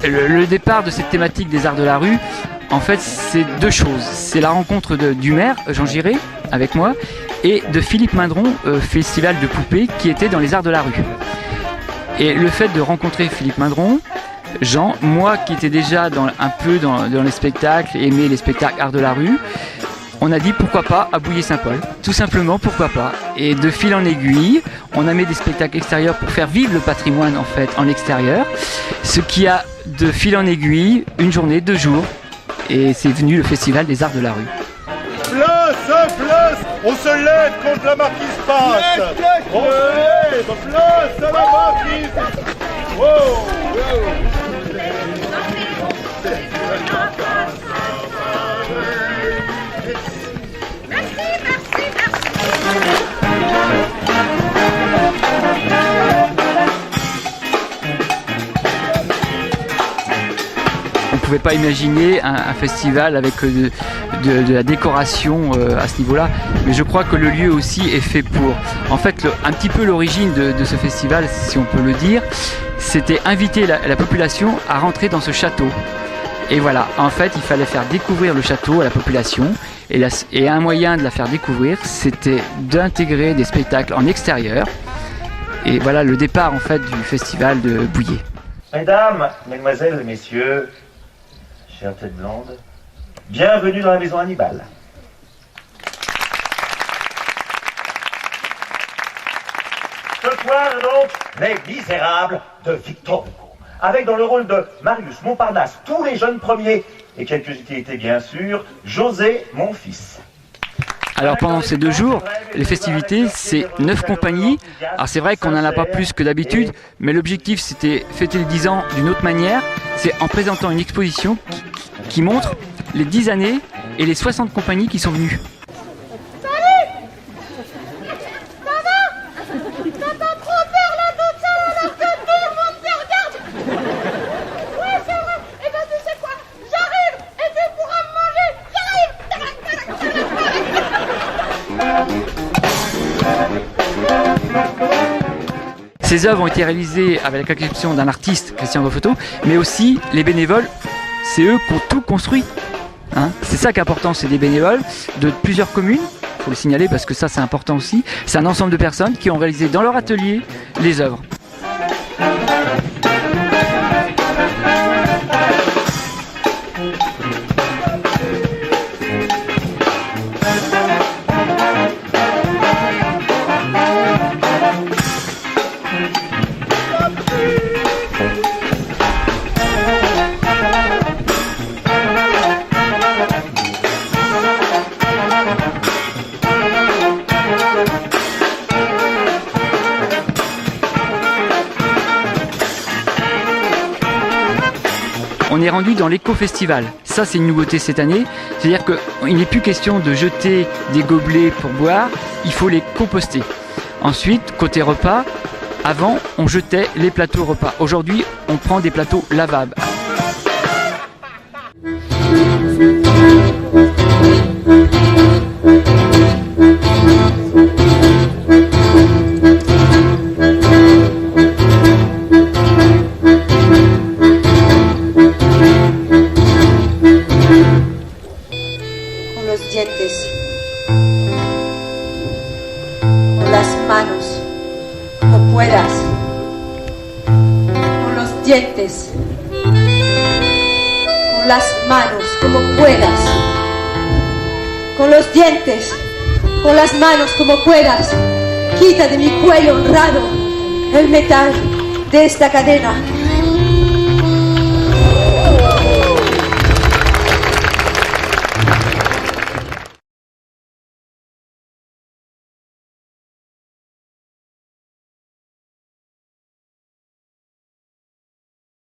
Le départ de cette thématique des arts de la rue, en fait, c'est deux choses. C'est la rencontre du maire, Jean Giré, avec moi, et de Philippe Mindron, festival de poupées, qui était dans les arts de la rue. Et le fait de rencontrer Philippe Mindron, Jean, moi qui étais déjà un peu dans les spectacles, aimais les spectacles arts de la rue, on a dit pourquoi pas à Bouillé-Saint-Paul. Tout simplement, pourquoi pas. Et de fil en aiguille, on a mis des spectacles extérieurs pour faire vivre le patrimoine en fait en extérieur. Ce qui a de fil en aiguille, une journée, 2 jours, et c'est venu le Festival des Arts de la Rue. Place, place, on se lève contre la marquise passe. On se lève, place à la marquise. Wow, wow. On ne pouvait pas imaginer un festival avec de la décoration à ce niveau-là, mais je crois que le lieu aussi est fait pour. En fait, un petit peu l'origine de ce festival, si on peut le dire, c'était inviter la population à rentrer dans ce château. Et voilà, en fait, il fallait faire découvrir le château à la population, et un moyen de la faire découvrir, c'était d'intégrer des spectacles en extérieur. Et voilà le départ en fait du festival de Bouillé. Mesdames, mesdemoiselles, messieurs, chère tête blonde, bienvenue dans la maison Hannibal. Ce soir donc, Les Misérables de Victor Hugo, avec dans le rôle de Marius Montparnasse, tous les jeunes premiers, et quelques utilités bien sûr, José, mon fils. Alors pendant ces 2 jours, les festivités, c'est 9 compagnies. Alors c'est vrai qu'on n'en a pas plus que d'habitude, mais l'objectif c'était fêter les 10 ans d'une autre manière. C'est en présentant une exposition qui montre les 10 années et les 60 compagnies qui sont venues. Ces œuvres ont été réalisées avec la conception d'un artiste, Christian Goffeto, mais aussi les bénévoles, c'est eux qui ont tout construit. Hein, c'est ça qui est important, c'est des bénévoles de plusieurs communes, il faut le signaler parce que ça c'est important aussi. C'est un ensemble de personnes qui ont réalisé dans leur atelier les œuvres. On est rendu dans l'éco-festival. Ça, c'est une nouveauté cette année. C'est-à-dire qu'il n'est plus question de jeter des gobelets pour boire, il faut les composter. Ensuite, côté repas, avant, on jetait les plateaux repas. Aujourd'hui, on prend des plateaux lavables. Dientes, con las manos como puedas, con los dientes, con las manos como puedas, quita de mi cuello honrado el metal de esta cadena.